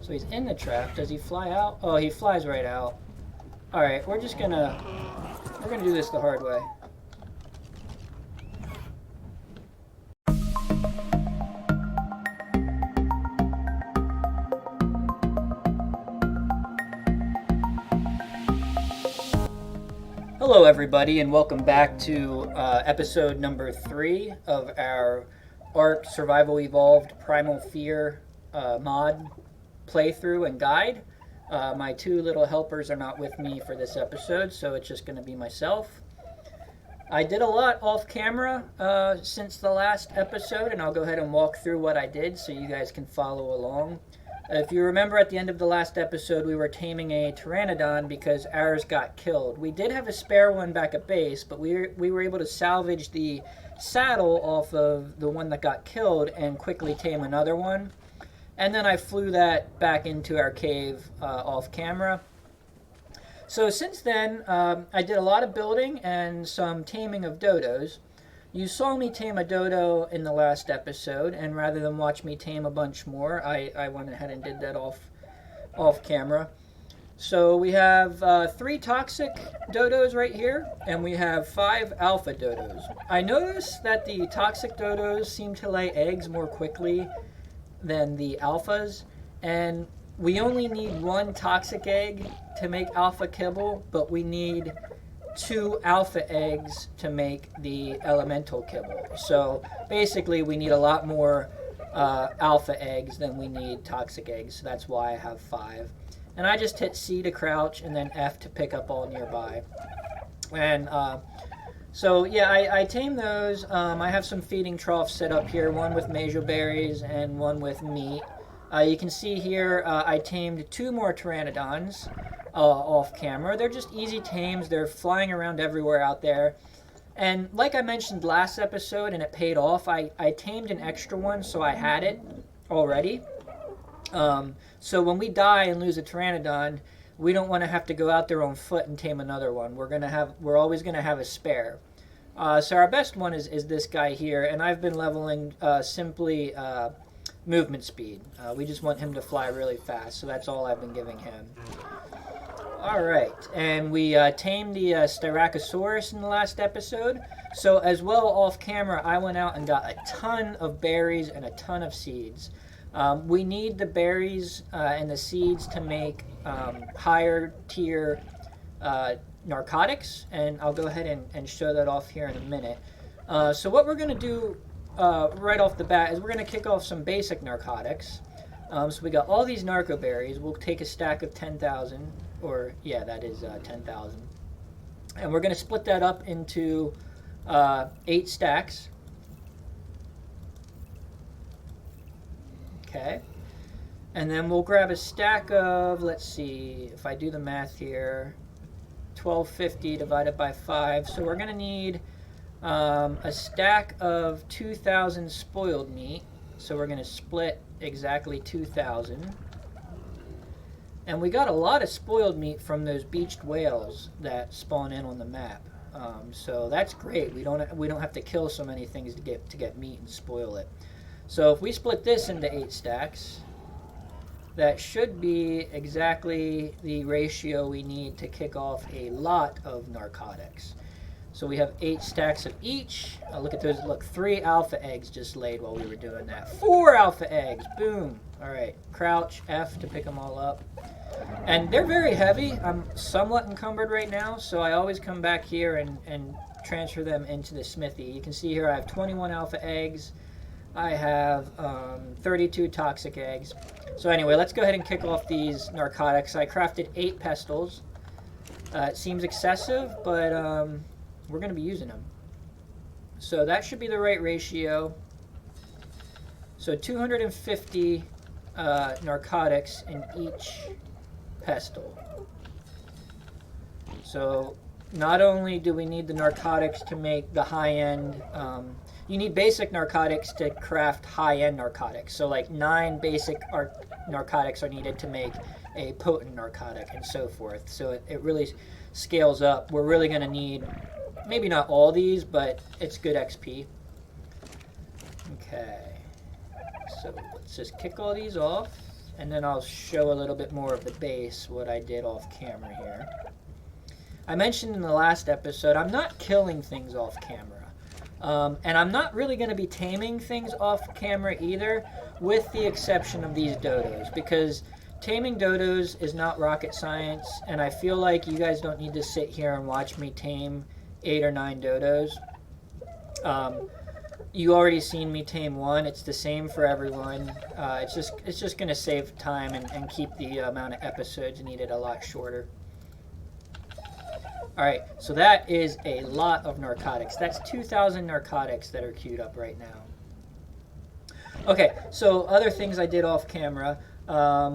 So he's in the trap. Does he fly out? Oh, he flies right out. All right, we're gonna do this the hard way. Hello everybody, and welcome back to episode number 3 of our ARK Survival Evolved Primal Fear mod playthrough and guide. My 2 little helpers are not with me for this episode, so it's just going to be myself. I did a lot off camera since the last episode, and I'll go ahead and walk through what I did so you guys can follow along. If you remember, at the end of the last episode, we were taming a pteranodon because ours got killed. We did have a spare one back at base, but we were able to salvage the saddle off of the one that got killed and quickly tame another one. And then I flew that back into our cave off camera. So since then, I did a lot of building and some taming of dodos. You saw me tame a dodo in the last episode, and rather than watch me tame a bunch more, I went ahead and did that off camera. So we have 3 toxic dodos right here, and we have 5 alpha dodos. I noticed that the toxic dodos seem to lay eggs more quickly than the alphas, and we only need 1 toxic egg to make alpha kibble, but we need 2 alpha eggs to make the elemental kibble. So basically we need a lot more alpha eggs than we need toxic eggs. So that's why I have 5. And I just hit C to crouch and then F to pick up all nearby. And so yeah, I tamed those. I have some feeding troughs set up here, one with major berries and one with meat. You can see here I tamed 2 more pteranodons off camera. They're just easy tames. They're flying around everywhere out there. And like I mentioned last episode, and it paid off, I tamed an extra one, so I had it already. So when we die and lose a pteranodon, we don't want to have to go out there on foot and tame another one. We're always going to have a spare. So our best one is this guy here, and I've been leveling simply movement speed. We just want him to fly really fast, so that's all I've been giving him. Alright, and we tamed the Styracosaurus in the last episode. So as well, off camera, I went out and got a ton of berries and a ton of seeds. We need the berries and the seeds to make higher tier narcotics, and I'll go ahead and show that off here in a minute. So what we're going to do right off the bat is we're going to kick off some basic narcotics. So we got all these narco berries. We'll take a stack of 10,000, or yeah, that is 10,000. And we're going to split that up into 8 stacks. Okay. And then we'll grab a stack of, let's see, if I do the math here, 1250 divided by 5. So we're going to need a stack of 2,000 spoiled meat. So we're going to split exactly 2,000. And we got a lot of spoiled meat from those beached whales that spawn in on the map. So that's great. We don't have to kill so many things to get meat and spoil it. So if we split this into 8 stacks, that should be exactly the ratio we need to kick off a lot of narcotics. So we have 8 stacks of each. Look at those. Look, 3 alpha eggs just laid while we were doing that. 4 alpha eggs. Boom. All right. Crouch F to pick them all up. And they're very heavy. I'm somewhat encumbered right now, so I always come back here and transfer them into the smithy. You can see here I have 21 alpha eggs. I have 32 toxic eggs. So anyway, let's go ahead and kick off these narcotics. I crafted 8 pestles. It seems excessive, but we're going to be using them. So that should be the right ratio. So 250 narcotics in each pestle. So not only do we need the narcotics to make the high-end, you need basic narcotics to craft high-end narcotics. So like 9 basic narcotics are needed to make a potent narcotic and so forth. So it really scales up. We're really going to need, maybe not all these, but it's good XP. Okay. So let's just kick all these off. and then I'll show a little bit more of the base, what I did off camera here. I mentioned in the last episode, I'm not killing things off camera. And I'm not really going to be taming things off camera either, with the exception of these dodos, because taming dodos is not rocket science, and I feel like you guys don't need to sit here and watch me tame 8 or 9 dodos. You already seen me tame one. It's the same for everyone. It's just going to save time and keep the amount of episodes needed a lot shorter. Alright, so that is a lot of narcotics. That's 2,000 narcotics that are queued up right now. Okay, so other things I did off camera.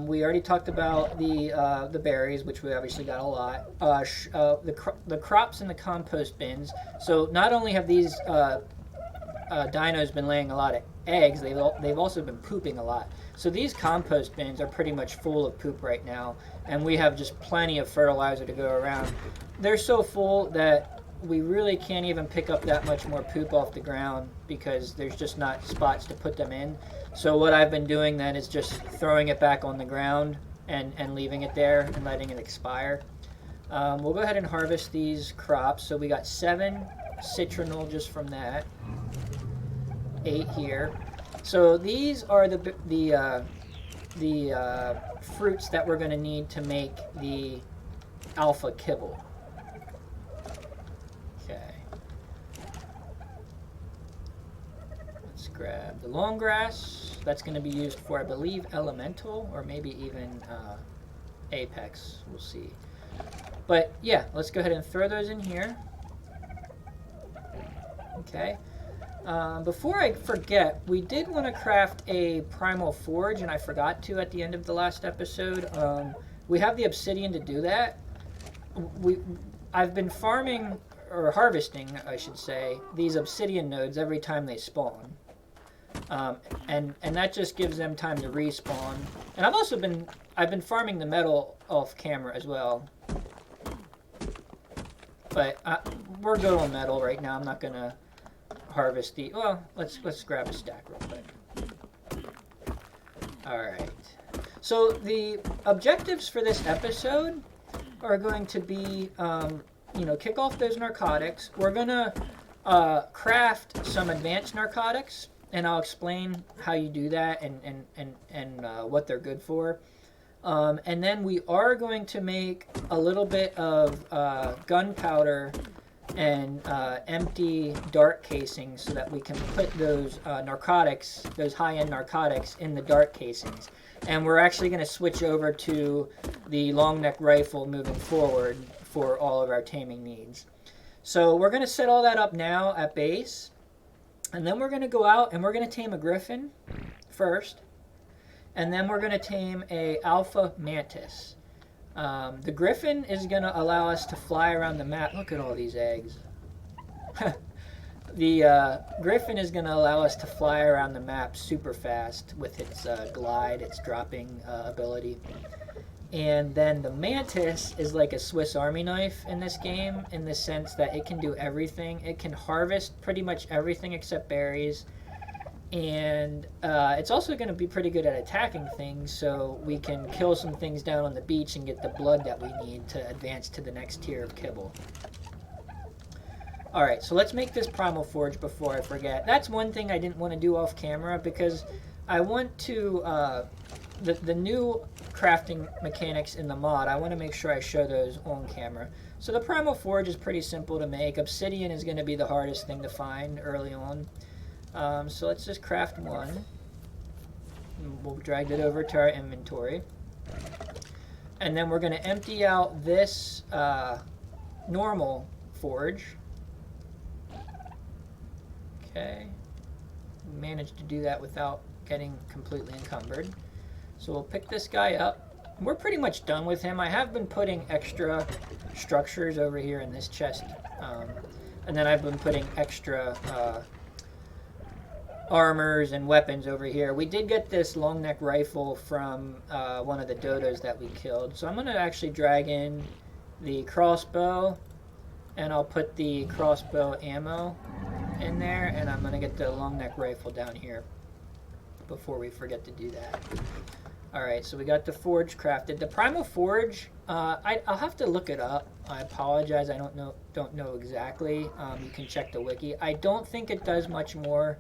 We already talked about the berries, which we obviously got a lot. The crops in the compost bins. So not only have these dinos been laying a lot of eggs, they've also been pooping a lot. So these compost bins are pretty much full of poop right now, and we have just plenty of fertilizer to go around. They're so full that we really can't even pick up that much more poop off the ground because there's just not spots to put them in. So what I've been doing then is just throwing it back on the ground and leaving it there and letting it expire. We'll go ahead and harvest these crops. So we got 7 citronal just from that, 8 here. So these are the fruits that we're going to need to make the alpha kibble. Okay. Let's grab the long grass. That's going to be used for, I believe, elemental or maybe even apex. We'll see. But yeah, let's go ahead and throw those in here. Okay. Before I forget, we did want to craft a Primal Forge, and I forgot to at the end of the last episode. We have the obsidian to do that. I've been farming, or harvesting, I should say, these obsidian nodes every time they spawn. And that just gives them time to respawn. And I've been farming the metal off camera as well. But we're good on metal right now. I'm not gonna harvest the, well, let's grab a stack real quick. Alright. So the objectives for this episode are going to be, kick off those narcotics. We're gonna craft some advanced narcotics, and I'll explain how you do that and what they're good for. And then we are going to make a little bit of gunpowder and empty dart casings so that we can put those narcotics, those high-end narcotics, in the dart casings. And we're actually going to switch over to the long neck rifle moving forward for all of our taming needs. So we're going to set all that up now at base, and then we're going to go out and we're going to tame a Griffin first, and then we're going to tame a alpha Mantis. The Griffin is going to allow us to fly around the map. Look at all these eggs. The Griffin is going to allow us to fly around the map super fast with its glide, its dropping ability. And then the Mantis is like a Swiss Army knife in this game, in the sense that it can do everything. It can harvest pretty much everything except berries. And it's also going to be pretty good at attacking things, so we can kill some things down on the beach and get the blood that we need to advance to the next tier of kibble. Alright, so let's make this Primal Forge before I forget. That's one thing I didn't want to do off camera, because I want to, the new crafting mechanics in the mod, I want to make sure I show those on camera. So the Primal Forge is pretty simple to make. Obsidian is going to be the hardest thing to find early on. So let's just craft one. We'll drag it over to our inventory. And then we're going to empty out this normal forge. Okay. Managed to do that without getting completely encumbered. So we'll pick this guy up. We're pretty much done with him. I have been putting extra structures over here in this chest. And then I've been putting extra armors and weapons over here. We did get this long neck rifle from one of the dodos that we killed. So I'm going to actually drag in the crossbow, and I'll put the crossbow ammo in there, and I'm going to get the long neck rifle down here before we forget to do that. Alright, so we got the Forge crafted. The Primal Forge, I'll have to look it up. I apologize, I don't know exactly. You can check the wiki. I don't think it does much more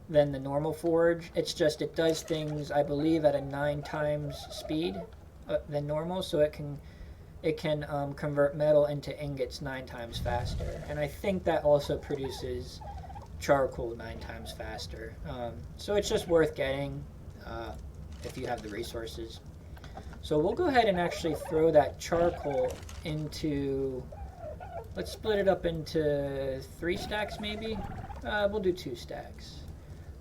than the normal Forge. It's just it does things, I believe, at a 9 times speed than normal, so it can convert metal into ingots 9 times faster. And I think that also produces charcoal 9 times faster. So it's just worth getting if you have the resources. So we'll go ahead and actually throw that charcoal into, let's split it up into 3 stacks maybe. We'll do 2 stacks.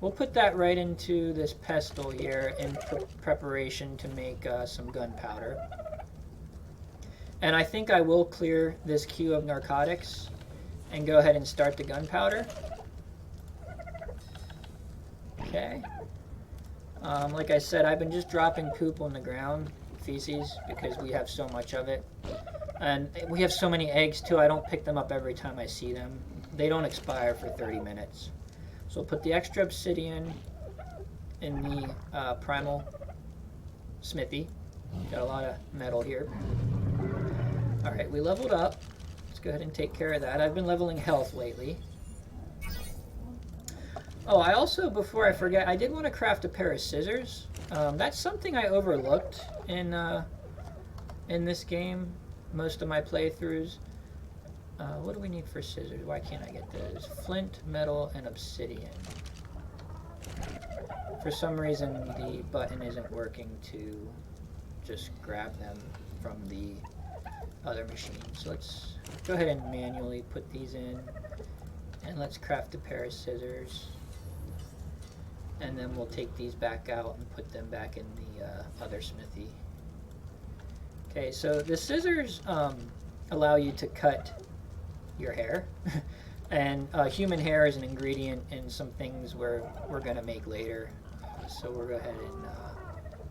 We'll put that right into this pestle here in preparation to make some gunpowder. And I think I will clear this queue of narcotics and go ahead and start the gunpowder. Okay. Like I said, I've been just dropping poop on the ground, feces, because we have so much of it. And we have so many eggs too, I don't pick them up every time I see them. They don't expire for 30 minutes. So we'll put the extra obsidian in the primal smithy. Got a lot of metal here. Alright, we leveled up. Let's go ahead and take care of that. I've been leveling health lately. Oh, I also, before I forget, I did want to craft a pair of scissors. That's something I overlooked in this game, most of my playthroughs. What do we need for scissors? Why can't I get those? Flint, metal, and obsidian. For some reason, the button isn't working to just grab them from the other machine. So let's go ahead and manually put these in. And let's craft a pair of scissors. And then we'll take these back out and put them back in the other smithy. Okay, so the scissors allow you to cut your hair. And human hair is an ingredient in some things we're going to make later. So we'll go ahead and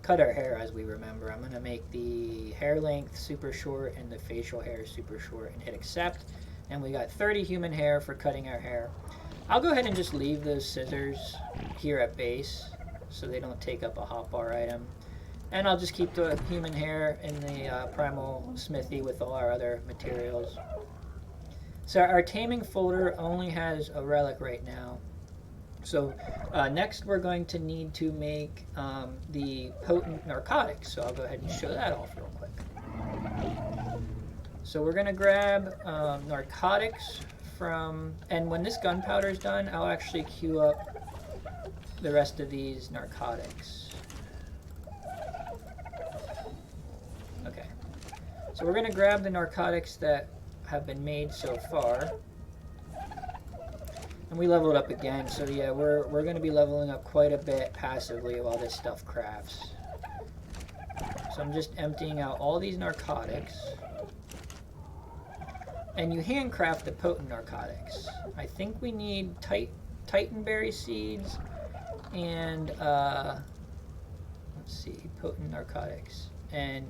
cut our hair as we remember. I'm going to make the hair length super short and the facial hair super short and hit accept. And we got 30 human hair for cutting our hair. I'll go ahead and just leave those scissors here at base so they don't take up a hotbar item. And I'll just keep the human hair in the primal smithy with all our other materials. So our taming folder only has a relic right now. So next we're going to need to make the potent narcotics. So I'll go ahead and show that off real quick. So we're going to grab narcotics from, and when this gunpowder is done, I'll actually queue up the rest of these narcotics. Okay. So we're going to grab the narcotics that have been made so far. And we leveled up again, so yeah, we're going to be leveling up quite a bit passively while this stuff crafts. So I'm just emptying out all these narcotics. And you handcraft the potent narcotics. I think we need titanberry seeds and, let's see, potent narcotics and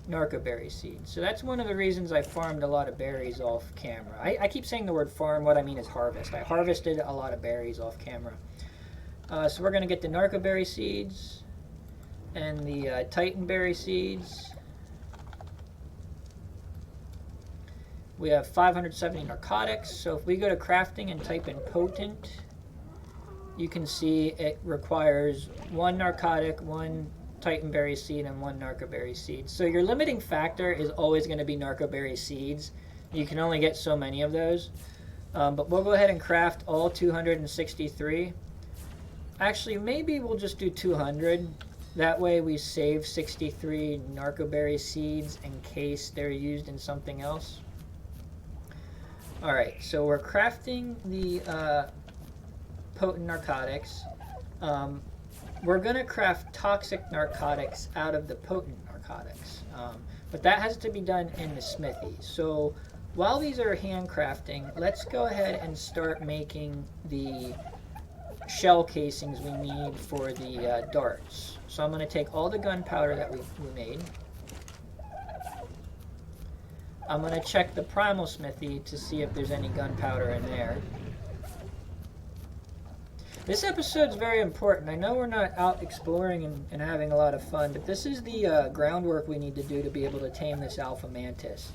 narcoberry seeds. So that's one of the reasons I farmed a lot of berries off camera. I keep saying the word farm, what I mean is harvest. I harvested a lot of berries off camera. So we're going to get the narcoberry seeds and the titanberry seeds. We have 570 narcotics, so if we go to crafting and type in potent, you can see it requires 1 narcotic, 1 titanberry seed, and 1 narcoberry seed. So your limiting factor is always going to be narcoberry seeds. You can only get so many of those. But we'll go ahead and craft all 263. Actually, maybe we'll just do 200. That way we save 63 narcoberry seeds in case they're used in something else. Alright, so we're crafting the potent narcotics. We're going to craft toxic narcotics out of the potent narcotics. But that has to be done in the smithy. So while these are handcrafting, let's go ahead and start making the shell casings we need for the darts. So I'm going to take all the gunpowder that we made. I'm going to check the primal smithy to see if there's any gunpowder in there. This episode's very important. I know we're not out exploring and having a lot of fun, but this is the groundwork we need to do to be able to tame this alpha mantis.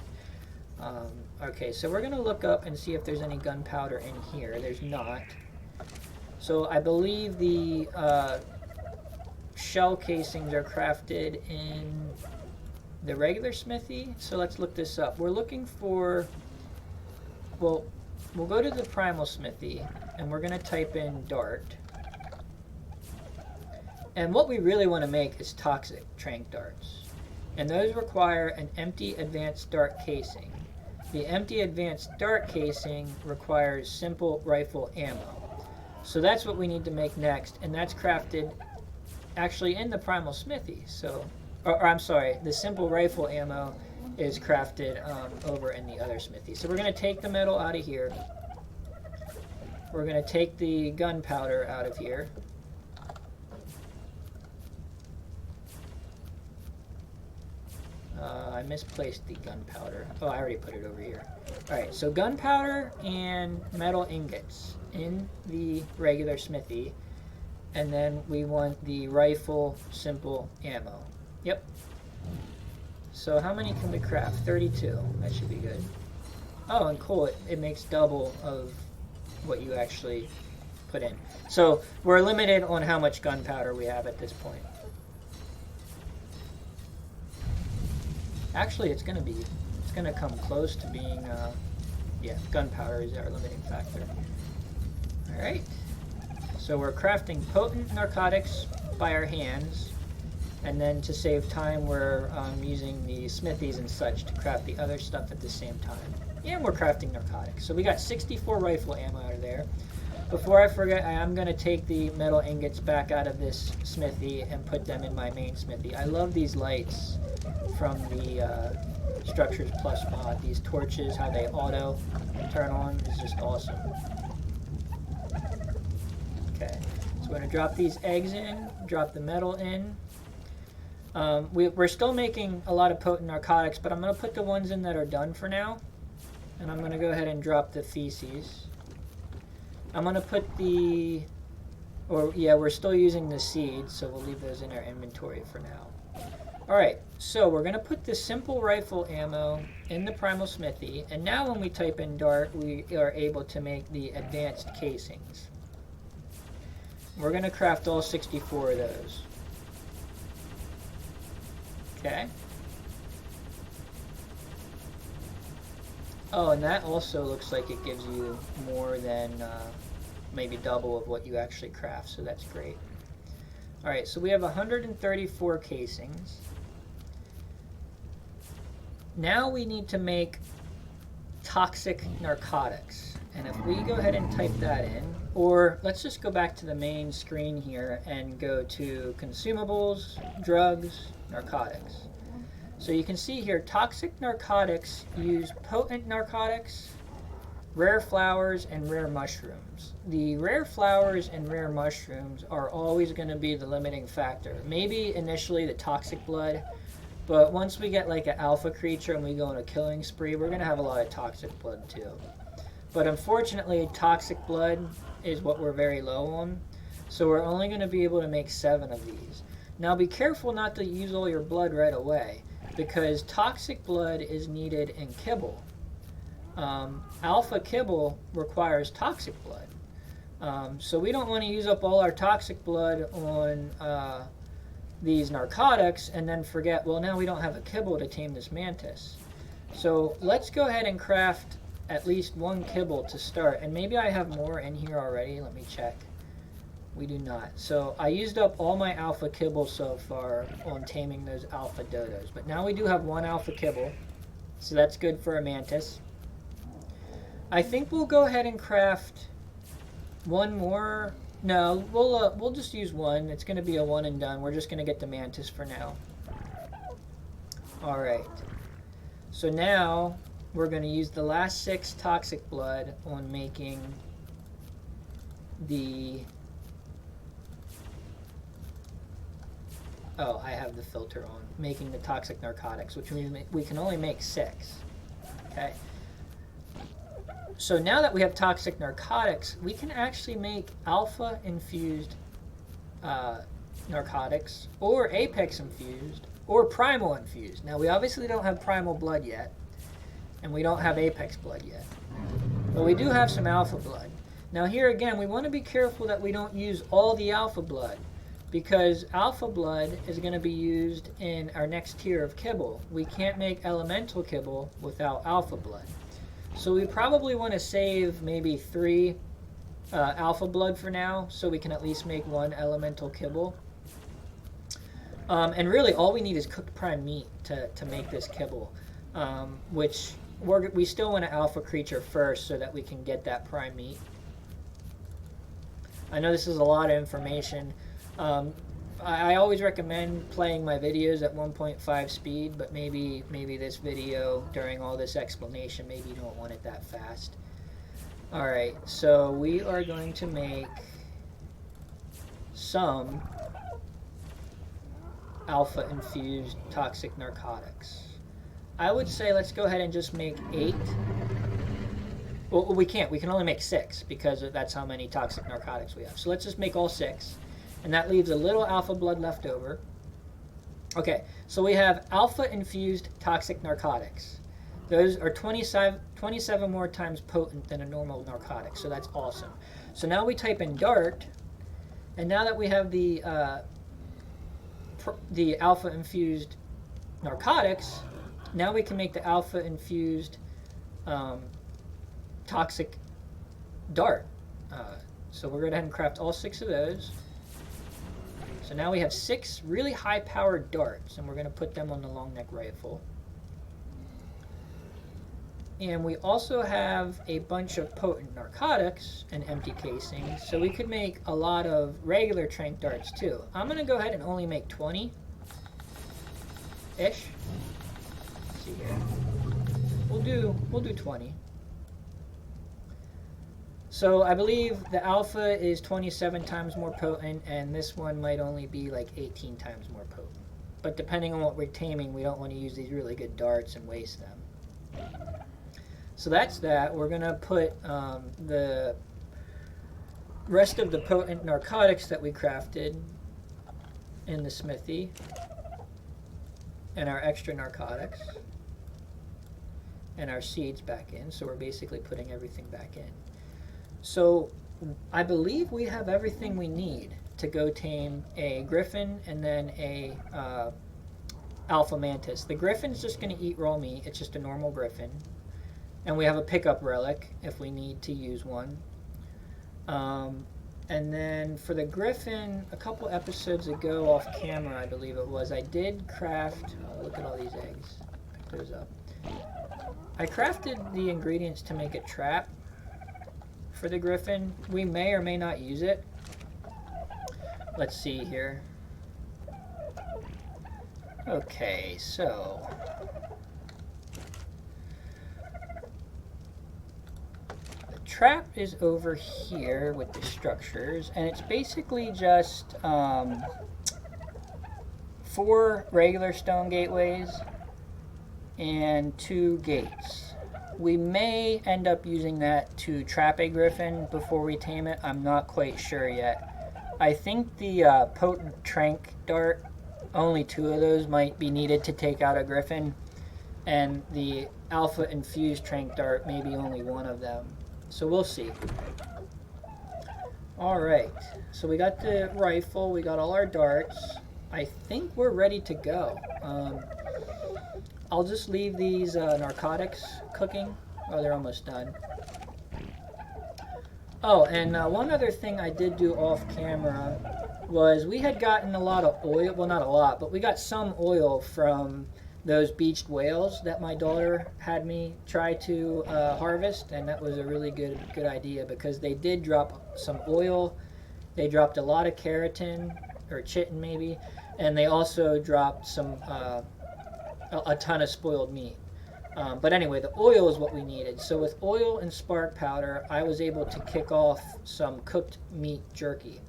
Okay, so we're going to look up and see if there's any gunpowder in here. There's not. So I believe the shell casings are crafted in the regular smithy. So let's look this up. We're looking for... Well, we'll go to the primal smithy, and we're going to type in dart. And what we really want to make is toxic trank darts. And those require an empty advanced dart casing. The empty advanced dart casing requires simple rifle ammo. So that's what we need to make next, and that's crafted actually in the primal smithy. So, or I'm sorry, the simple rifle ammo is crafted over in the other smithy. So we're going to take the metal out of here. We're going to take the gunpowder out of here. I misplaced the gunpowder. Oh, I already put it over here. Alright, so gunpowder and metal ingots in the regular smithy. And then we want the rifle simple ammo. Yep. So how many can we craft? 32. That should be good. Oh, and cool, it makes double of what you actually put in. So we're limited on how much gunpowder we have at this point. Actually, it's gonna come close to being, yeah, gunpowder is our limiting factor. All right. So we're crafting potent narcotics by our hands, and then to save time, we're using the smithies and such to craft the other stuff at the same time. And we're crafting narcotics. So we got 64 rifle ammo out of there. Before I forget, I am going to take the metal ingots back out of this smithy and put them in my main smithy. I love these lights from the Structures Plus mod. These torches, how they auto turn on, is just awesome. Okay, so we're going to drop these eggs in, drop the metal in. We're still making a lot of potent narcotics, but I'm going to put the ones in that are done for now. And I'm going to go ahead and drop the feces. I'm going to put the... Or, yeah, we're still using the seeds, so we'll leave those in our inventory for now. Alright, so we're going to put the simple rifle ammo in the primal smithy, and now when we type in dart, we are able to make the advanced casings. We're going to craft all 64 of those. Okay. Oh, and that also looks like it gives you more than maybe double of what you actually craft, so that's great. Alright, so we have 134 casings. Now we need to make toxic narcotics. And if we go ahead and type that in, or let's just go back to the main screen here and go to consumables, drugs, narcotics. So you can see here, toxic narcotics use potent narcotics, rare flowers, and rare mushrooms. The rare flowers and rare mushrooms are always going to be the limiting factor. Maybe initially the toxic blood, but once we get like an alpha creature and we go on a killing spree, we're going to have a lot of toxic blood too. But unfortunately, toxic blood is what we're very low on, so we're only going to be able to make 7 of these. Now be careful not to use all your blood right away, because toxic blood is needed in Kibble. Alpha Kibble requires toxic blood. So we don't want to use up all our toxic blood on these narcotics and then forget, well, now we don't have a Kibble to tame this mantis. So let's go ahead and craft at least 1 Kibble to start. And maybe I have more in here already. Let me check. We do not. So I used up all my alpha Kibble so far on taming those alpha dodos. But now we do have 1 alpha Kibble. So that's good for a mantis. I think we'll go ahead and craft 1 more. No, we'll just use 1. It's going to be a 1 and done. We're just going to get the mantis for now. Alright. So now we're going to use the last 6 toxic blood on making the... Oh, I have the filter on. Making the toxic narcotics, which means we can only make 6. Okay. So now that we have toxic narcotics, we can actually make alpha infused narcotics, or apex infused, or primal infused. Now we obviously don't have primal blood yet, and we don't have apex blood yet, but we do have some alpha blood. Now here again, we want to be careful that we don't use all the alpha blood, because alpha blood is going to be used in our next tier of kibble. We can't make elemental kibble without alpha blood. So we probably want to save maybe 3 alpha blood for now, so we can at least make 1 elemental kibble. And really all we need is cooked prime meat to make this kibble, which we still want an alpha creature first so that we can get that prime meat. I know this is a lot of information. I always recommend playing my videos at 1.5 speed, but maybe this video, during all this explanation, maybe you don't want it that fast. Alright, so we are going to make some alpha infused toxic narcotics. I would say let's go ahead and just make 8. Well, we can't. We can only make 6 because that's how many toxic narcotics we have. So let's just make all 6. And that leaves a little alpha blood left over. Okay, so we have alpha infused toxic narcotics. Those are 27 more times potent than a normal narcotic, so that's awesome. So now we type in dart, and now that we have the alpha infused narcotics, now we can make the alpha infused toxic dart. So we're going to go ahead and craft all 6 of those. So now we have 6 really high powered darts, and we're going to put them on the long neck rifle. And we also have a bunch of potent narcotics and empty casings, so we could make a lot of regular trank darts too. I'm going to go ahead and only make 20-ish. Let's see here. We'll do 20. So I believe the alpha is 27 times more potent, and this one might only be like 18 times more potent. But depending on what we're taming, we don't want to use these really good darts and waste them. So that's that. We're going to put the rest of the potent narcotics that we crafted in the smithy, and our extra narcotics, and our seeds back in. So we're basically putting everything back in. So I believe we have everything we need to go tame a Griffin and then a Alpha Mantis. The Griffin's just going to eat raw meat. It's just a normal Griffin. And we have a pickup relic if we need to use one. And then for the Griffin, a couple episodes ago off camera, I believe it was, I did craft, look at all these eggs, pick those up. I crafted the ingredients to make a trap for the Griffin. We may or may not use it. Let's see here. Okay, so the trap is over here with the structures, and it's basically just 4 regular stone gateways and 2 gates. We may end up using that to trap a Griffin before we tame it. I'm not quite sure yet. I think the potent trank dart, only 2 of those might be needed to take out a Griffin, and the alpha infused trank dart, maybe only 1 of them. So we'll see. Alright, so we got the rifle, we got all our darts. I think we're ready to go. I'll just leave these narcotics cooking. Oh, they're almost done. Oh, and one other thing I did do off camera was we had gotten a lot of oil. Well, not a lot, but we got some oil from those beached whales that my daughter had me try to harvest, and that was a really good idea because they did drop some oil. They dropped a lot of keratin, or chitin maybe, and they also dropped some a ton of spoiled meat. But anyway, the oil is what we needed. So with oil and spark powder, I was able to kick off some cooked meat jerky.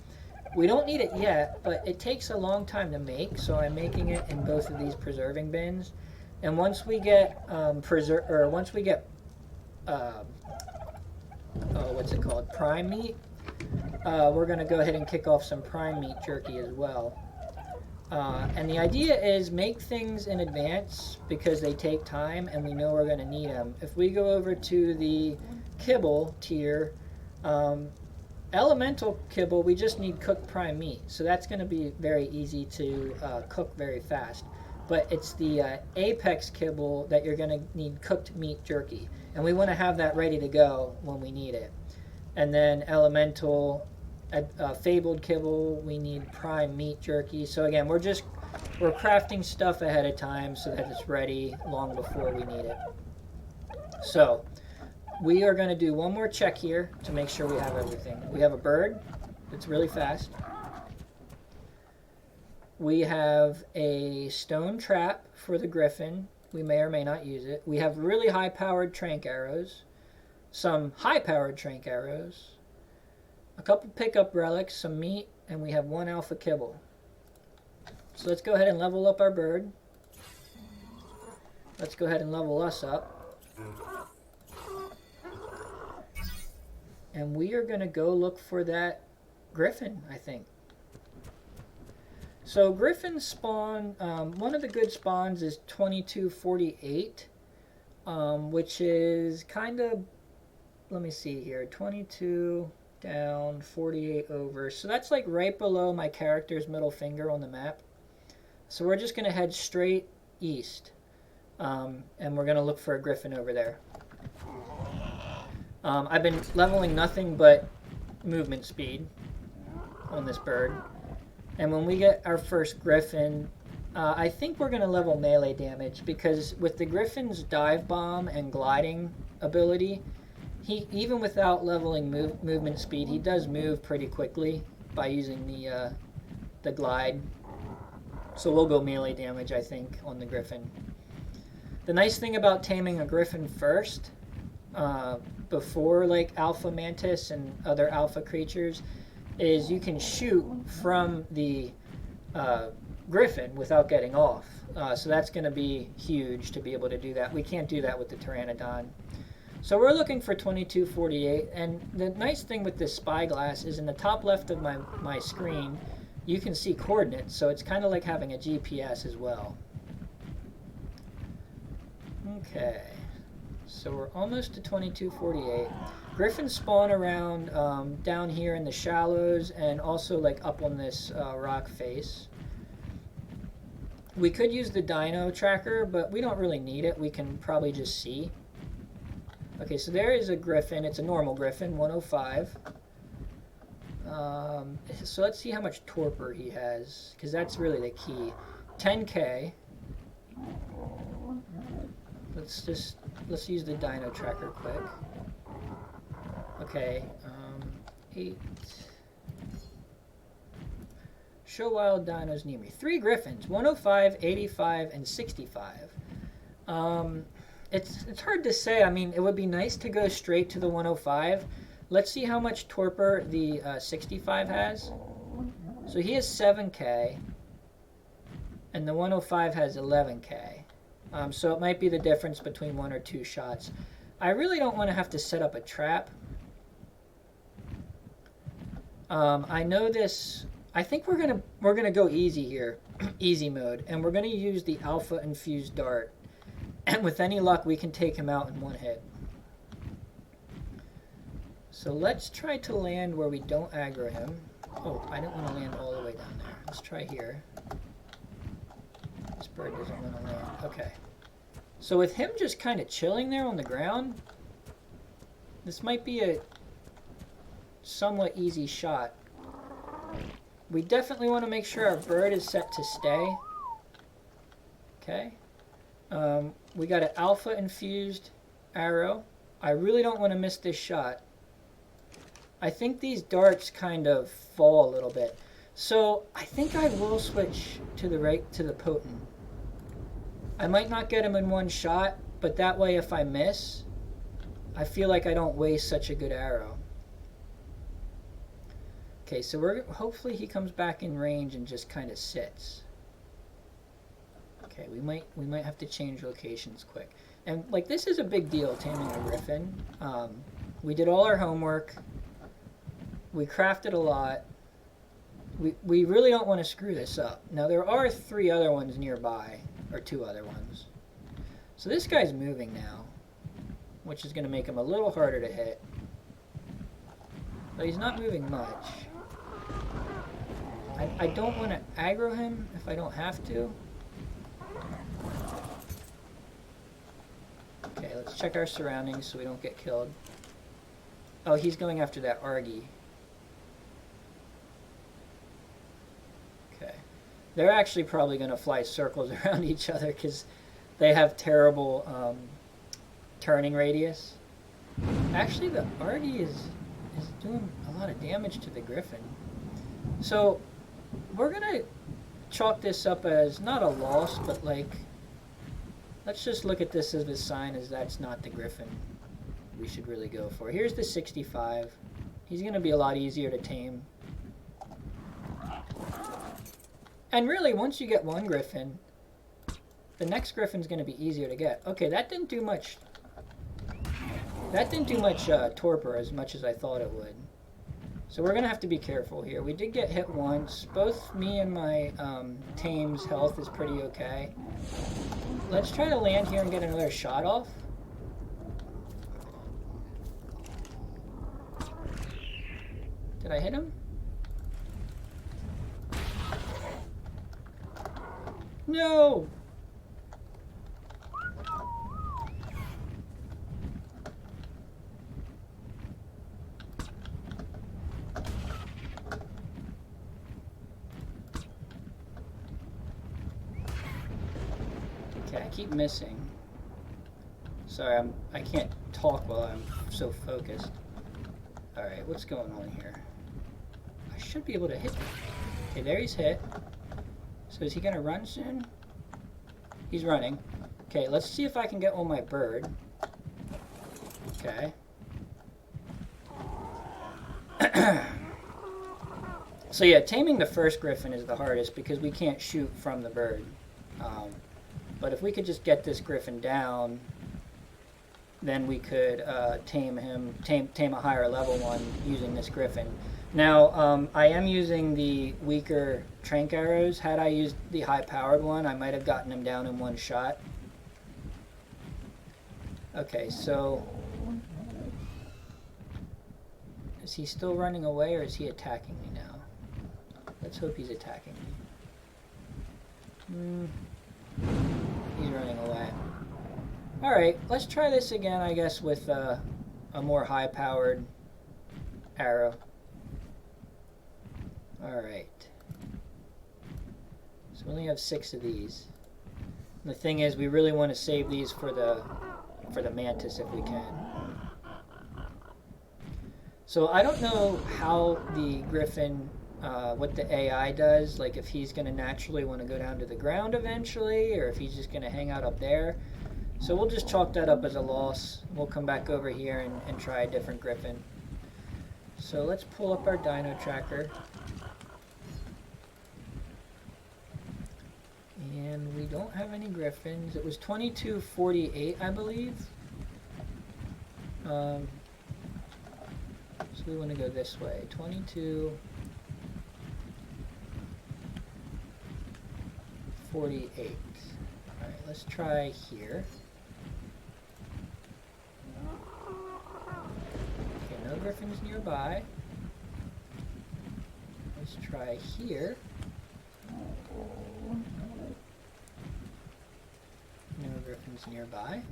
We don't need it yet, but it takes a long time to make, so I'm making it in both of these preserving bins. And once we get what's it called? Prime meat. We're going to go ahead and kick off some prime meat jerky as well. And the idea is make things in advance because they take time and we know we're going to need them. If we go over to the kibble tier, elemental kibble, we just need cooked prime meat. So that's going to be very easy to cook very fast. But it's the apex kibble that you're going to need cooked meat jerky. And we want to have that ready to go when we need it. And then elemental fabled kibble, we need prime meat jerky. So again, we're crafting stuff ahead of time so that it's ready long before we need it. So we are going to do one more check here to make sure we have everything. We have a bird that's really fast. We have a stone trap for the Griffin. We may or may not use it. We have really high-powered trank arrows, some high-powered trank arrows, a couple pickup relics, some meat, and we have one alpha kibble. So let's go ahead and level up our bird. Let's go ahead and level us up. And we are going to go look for that Griffin, I think. So Griffin spawn, one of the good spawns is 2248, which is kind of, let me see here, 22 down, 48 over. So that's like right below my character's middle finger on the map. So we're just going to head straight east, and we're going to look for a Griffin over there. I've been leveling nothing but movement speed on this bird. And when we get our first Griffin, I think we're going to level melee damage because with the Griffin's dive bomb and gliding ability, he even without leveling movement speed, he does move pretty quickly by using the glide. So we'll go melee damage, I think, on the Griffin. The nice thing about taming a Griffin first, before like Alpha Mantis and other alpha creatures, is you can shoot from the Griffin without getting off. So that's going to be huge to be able to do that. We can't do that with the Pteranodon. So we're looking for 2248, and the nice thing with this SpyGlass is in the top left of my screen, you can see coordinates, so it's kind of like having a GPS as well. Okay, so we're almost to 2248. Griffins spawn around down here in the shallows and also like up on this rock face. We could use the DinoTracker, but we don't really need it. We can probably just see. Okay, so there is a Griffin. It's a normal Griffin, 105. So let's see how much torpor he has, because that's really the key. 10k. Let's use the DinoTracker quick. Okay, 8. Show wild dinos near me. 3 Griffins, 105, 85, and 65. It's hard to say. I mean, it would be nice to go straight to the 105. Let's see how much torpor the 65 has. So he has 7k, and the 105 has 11k. So it might be the difference between 1 or 2 shots. I really don't want to have to set up a trap. I know this. I think we're gonna go easy here, easy mode, and we're gonna use the Alpha Infused Dart. And with any luck, we can take him out in one hit. So let's try to land where we don't aggro him. Oh, I didn't want to land all the way down there. Let's try here. This bird doesn't want to land. Okay. So with him just kind of chilling there on the ground, this might be a somewhat easy shot. We definitely want to make sure our bird is set to stay. Okay. We got an Alpha Infused arrow. I really don't want to miss this shot. I think these darts kind of fall a little bit. So I think I will switch to the potent. I might not get him in one shot, but that way if I miss, I feel like I don't waste such a good arrow. Okay, so hopefully he comes back in range and just kind of sits. Okay, we might have to change locations quick. And like this is a big deal, taming a Griffin. We did all our homework. We crafted a lot. We really don't want to screw this up. Now, there are 3 other ones nearby, or 2 other ones. So this guy's moving now, which is going to make him a little harder to hit. But he's not moving much. I don't want to aggro him if I don't have to. Okay, let's check our surroundings so we don't get killed. Oh, he's going after that Argy. Okay. They're actually probably going to fly circles around each other because they have terrible turning radius. Actually, the Argy is doing a lot of damage to the Griffin. So we're going to chalk this up as not a loss, but like, let's just look at this as a sign as that's not the Griffin we should really go for. Here's the 65. He's going to be a lot easier to tame. And really, once you get one Griffin, the next Griffin's going to be easier to get. Okay, that didn't do much. That didn't do much torpor as much as I thought it would. So we're going to have to be careful here. We did get hit once. Both me and my Tame's health is pretty okay. Let's try to land here and get another shot off. Did I hit him? No! Okay, I keep missing. Sorry, I can't talk while I'm so focused. Alright, what's going on here? I should be able to hit him. Okay, there he's hit. So is he gonna run soon? He's running. Okay, let's see if I can get on my bird. Okay. So yeah, taming the first Griffin is the hardest because we can't shoot from the bird. But if we could just get this Griffin down, then we could tame a higher level one using this Griffin. Now, I am using the weaker trank arrows. Had I used the high-powered one, I might have gotten him down in one shot. Okay, so is he still running away or is he attacking me now? Let's hope he's attacking me. He's running away. Alright, let's try this again, I guess, with a more high-powered arrow. Alright. So we only have 6 of these. And the thing is, we really want to save these for the Mantis if we can. So I don't know how the Griffin, what the AI does, like if he's going to naturally want to go down to the ground eventually, or if he's just going to hang out up there. So we'll just chalk that up as a loss. We'll come back over here and try a different Griffin. So let's pull up our DinoTracker. And we don't have any Griffins. It was 2248, I believe. So we want to go this way. 2248. Alright, let's try here. Okay, no Griffins nearby. Let's try here. No Griffins nearby.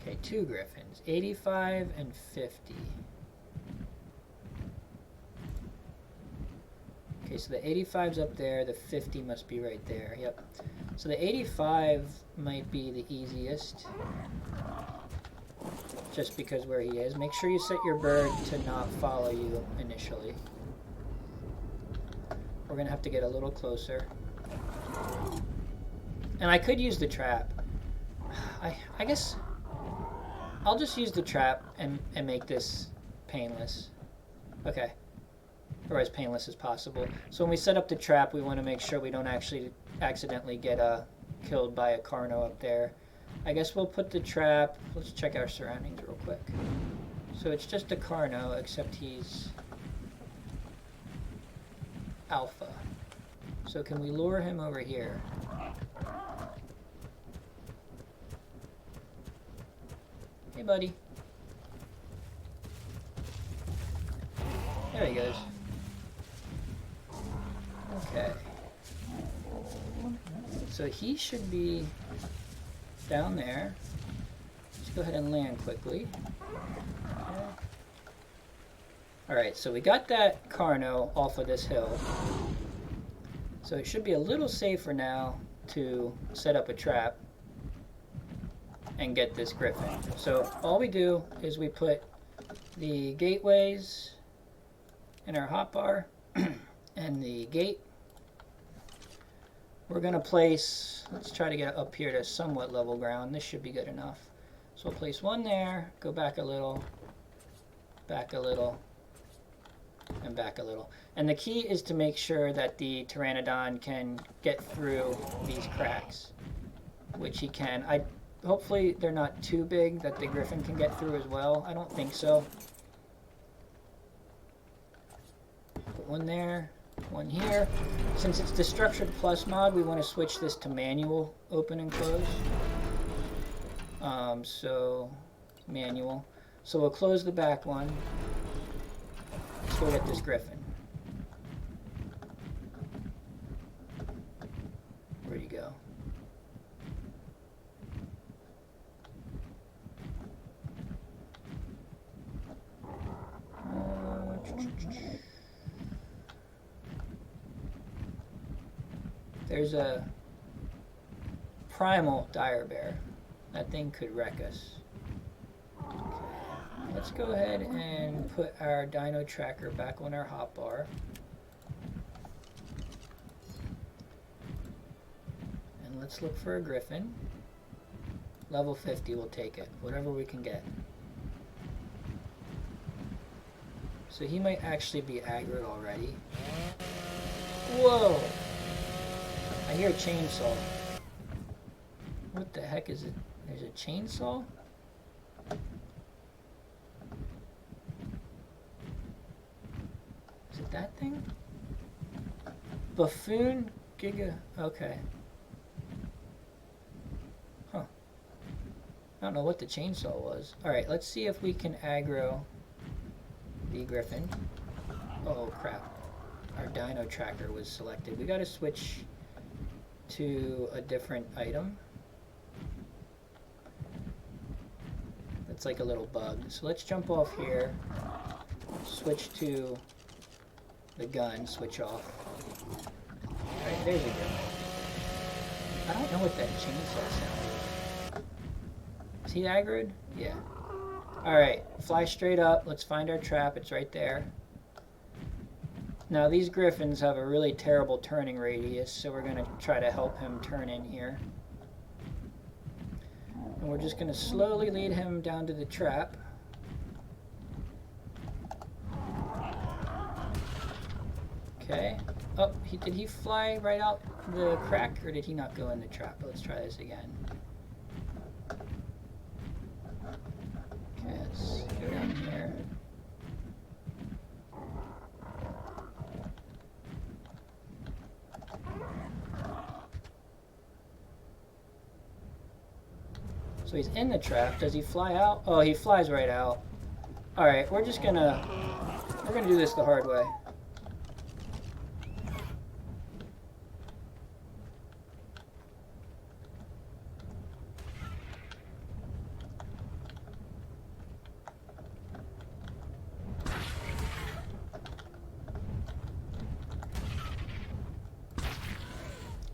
Okay, 2 Griffins, 85 and 50. Okay, so the 85's up there, the 50 must be right there, yep. So the 85 might be the easiest, just because where he is. Make sure you set your bird to not follow you initially. We're going to have to get a little closer. And I could use the trap. I guess I'll just use the trap and make this painless. Okay. Or as painless as possible. So when we set up the trap, we want to make sure we don't actually accidentally get killed by a Carno up there. I guess we'll put the trap. Let's check our surroundings real quick. So it's just a Carno, except he's alpha. So can we lure him over here? Hey, buddy. There he goes. Okay. So he should be down there. Let's go ahead and land quickly. Okay. Alright, so we got that Carno off of this hill. So it should be a little safer now to set up a trap and get this Griffin. So all we do is we put the gateways in our hotbar and the gate. We're going to place, let's try to get up here to somewhat level ground. This should be good enough. So we'll place one there, go back a little, and back a little. And the key is to make sure that the Pteranodon can get through these cracks, which he can. Hopefully they're not too big that the Griffin can get through as well. I don't think so. Put one there, one here. Since it's the Structured Plus mod, we want to switch this to manual open and close. So manual. So we'll close the back one. Let's go get this Griffin. Where'd he go? There's a Primal Dire Bear. That thing could wreck us. Okay. Let's go ahead and put our DinoTracker back on our hotbar. And let's look for a Griffin. Level 50, we'll take it. Whatever we can get. So he might actually be aggroed already. Whoa! I hear a chainsaw. What the heck is it? There's a chainsaw? Is it that thing? Buffoon Giga. Okay. Huh. I don't know what the chainsaw was. Alright, let's see if we can aggro the Griffin. Oh crap. Our DinoTracker was selected. We gotta switch to a different item. It's like a little bug. So let's jump off here, switch to the gun, switch off. Alright, there's a gun. I don't know what that chainsaw sound is. Is he aggroed? Yeah. Alright, fly straight up. Let's find our trap. It's right there. Now these Griffins have a really terrible turning radius, so we're going to try to help him turn in here. And we're just going to slowly lead him down to the trap. Okay. Oh, did he fly right out the crack, or did he not go in the trap? Let's try this again. Okay, let's go down here. So he's in the trap. Does he fly out? Oh, he flies right out. Alright, we're gonna do this the hard way.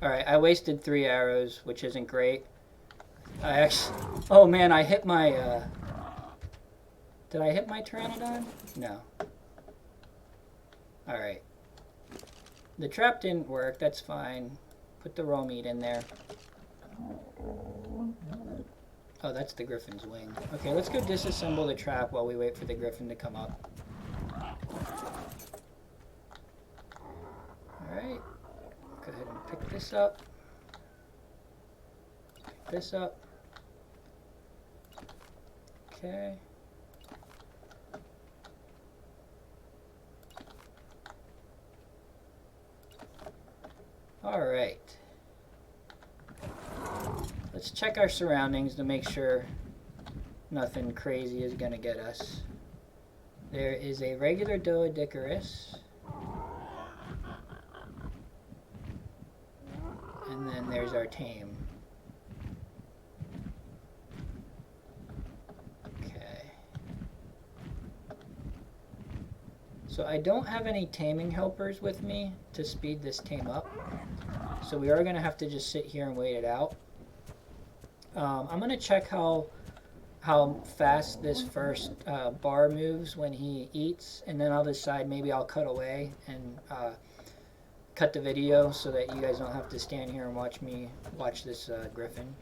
Alright, I wasted 3 arrows, which isn't great. I actually... Oh man, I hit my... Did I hit my Pteranodon? No. Alright. The trap didn't work, that's fine. Put the raw meat in there. Oh, that's the Griffin's wing. Okay, let's go disassemble the trap while we wait for the Griffin to come up. Alright. Go ahead and pick this up. this up. Okay. All right. Let's check our surroundings to make sure nothing crazy is going to get us. There is a regular Doedicarus. And then there's our Tame. Okay. So I don't have any taming helpers with me to speed this tame up. So we are going to have to just sit here and wait it out. I'm going to check how fast this first bar moves when he eats, and then I'll decide maybe I'll cut away and cut the video so that you guys don't have to stand here and watch this Griffin.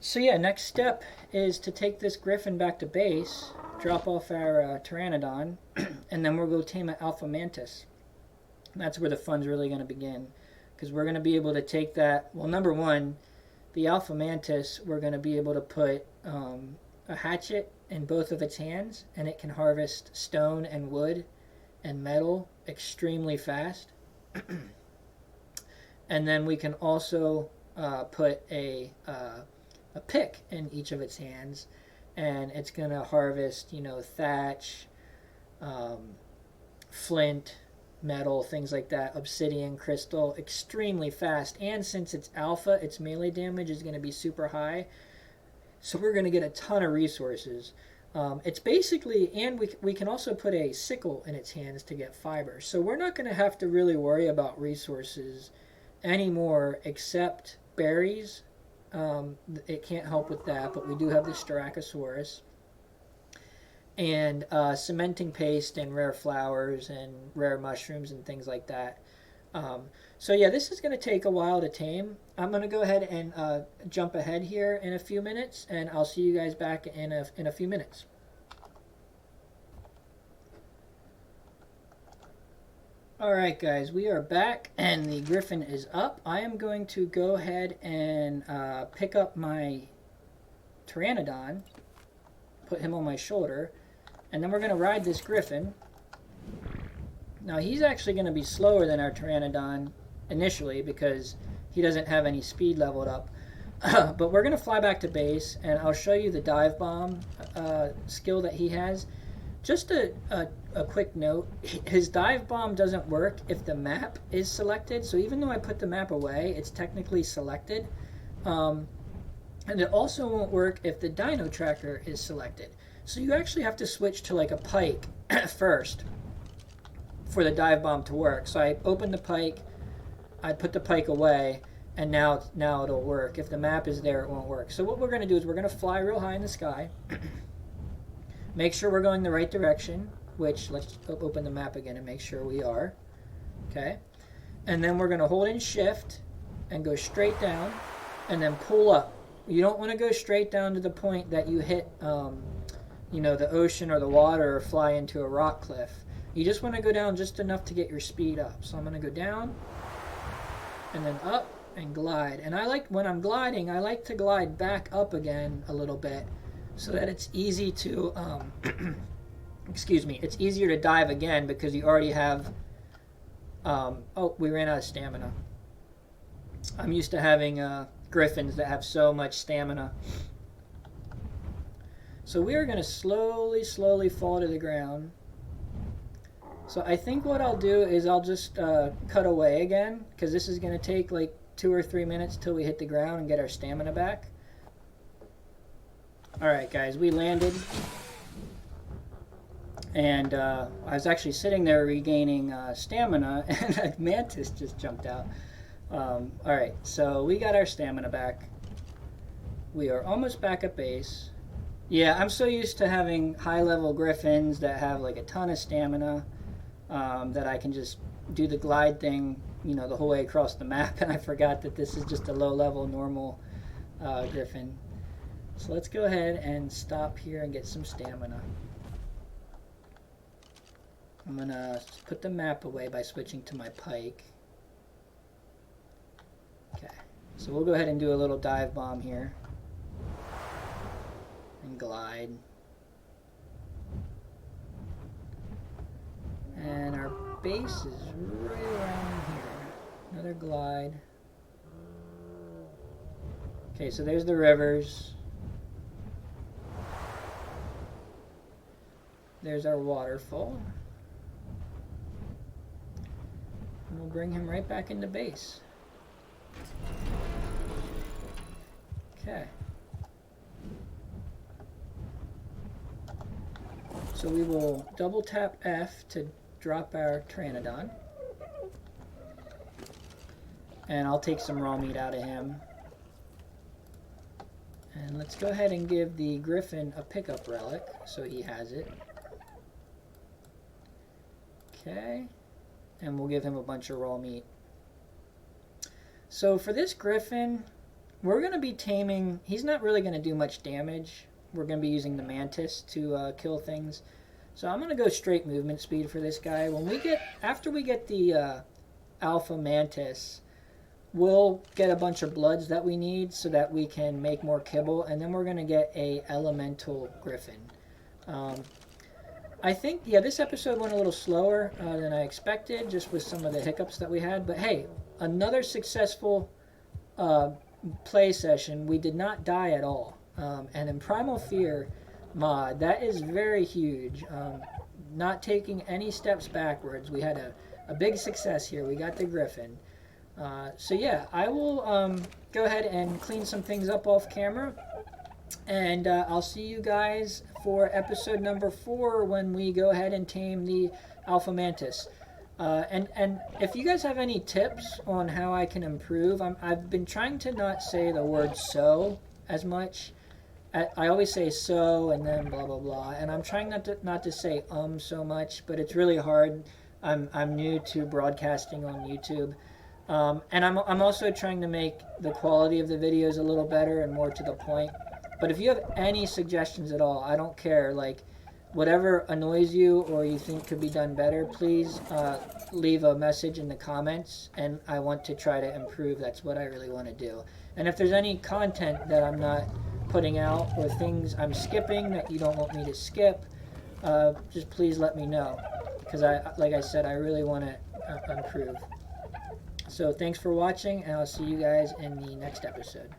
So yeah, next step is to take this Griffin back to base, drop off our Pteranodon, and then we'll go tame an Alpha Mantis. And that's where the fun's really going to begin, because we're going to be able to take that. Well, number one, the Alpha Mantis, we're going to be able to put a hatchet in both of its hands, and it can harvest stone and wood and metal extremely fast. And then we can also put a pick in each of its hands, and it's going to harvest, thatch, flint, metal, things like that, obsidian, crystal, extremely fast. And since it's alpha, its melee damage is going to be super high, so we're going to get a ton of resources. It's basically, and we can also put a sickle in its hands to get fiber, so we're not going to have to really worry about resources anymore except berries. It can't help with that, but we do have the Styracosaurus. And cementing paste and rare flowers and rare mushrooms and things like that. So yeah, this is going to take a while to tame. I'm going to go ahead and jump ahead here in a few minutes, and I'll see you guys back in a few minutes. Alright guys, we are back and the Griffin is up. I am going to go ahead and pick up my Pteranodon, put him on my shoulder, and then we're going to ride this Griffin. Now he's actually going to be slower than our Pteranodon initially because he doesn't have any speed leveled up. But we're going to fly back to base, and I'll show you the dive bomb skill that he has. Just a quick note, his dive bomb doesn't work if the map is selected. So even though I put the map away, it's technically selected. And it also won't work if the DinoTracker is selected. So you actually have to switch to like a pike first for the dive bomb to work. So I opened the pike, I put the pike away, and now it'll work. If the map is there, it won't work. So what we're going to do is we're going to fly real high in the sky. Make sure we're going the right direction, which let's open the map again and make sure we are. Okay. And then we're going to hold in shift and go straight down and then pull up. You don't want to go straight down to the point that you hit the ocean or the water or fly into a rock cliff. You just want to go down just enough to get your speed up. So I'm going to go down and then up and glide. And when I'm gliding, I like to glide back up again a little bit so that it's easy to, it's easier to dive again because you already have, we ran out of stamina. I'm used to having Griffins that have so much stamina. So we are going to slowly fall to the ground. So I think what I'll do is I'll just cut away again, because this is going to take like 2 or 3 minutes till we hit the ground and get our stamina back. Alright guys, we landed. And I was actually sitting there regaining stamina, and a Mantis just jumped out. Alright, so we got our stamina back. We are almost back at base. Yeah, I'm so used to having high-level Griffins that have like a ton of stamina that I can just do the glide thing, the whole way across the map, and I forgot that this is just a low-level normal Griffin. So let's go ahead and stop here and get some stamina. I'm going to put the map away by switching to my pike. So we'll go ahead and do a little dive bomb here. And glide. And our base is right around here. Another glide. Okay, so there's the rivers. There's our waterfall. And we'll bring him right back into base. Okay. So we will double tap F to drop our Pteranodon. And I'll take some raw meat out of him. And let's go ahead and give the Griffin a pickup relic so he has it. Okay. And we'll give him a bunch of raw meat. So for this Griffin, we're going to be taming. He's not really going to do much damage. We're going to be using the Mantis to kill things. So I'm going to go straight movement speed for this guy. After we get the Alpha Mantis, we'll get a bunch of bloods that we need so that we can make more kibble, and then we're going to get a elemental Griffin. I think, yeah, this episode went a little slower than I expected, just with some of the hiccups that we had. But hey, another successful play session. We did not die at all. And in Primal Fear mod, that is very huge. Not taking any steps backwards. We had a big success here. We got the Griffin. So yeah, I will go ahead and clean some things up off camera. And I'll see you guys for episode number 4 when we go ahead and tame the Alpha Mantis. And if you guys have any tips on how I can improve, I've been trying to not say the word so as much. I always say so and then blah blah blah, and I'm trying not to say so much, but it's really hard. I'm new to broadcasting on YouTube, and I'm also trying to make the quality of the videos a little better and more to the point. But if you have any suggestions at all, I don't care. Like, whatever annoys you or you think could be done better, please leave a message in the comments, and I want to try to improve. That's what I really want to do. And if there's any content that I'm not putting out or things I'm skipping that you don't want me to skip, just please let me know, because like I said, I really want to improve. So thanks for watching, and I'll see you guys in the next episode.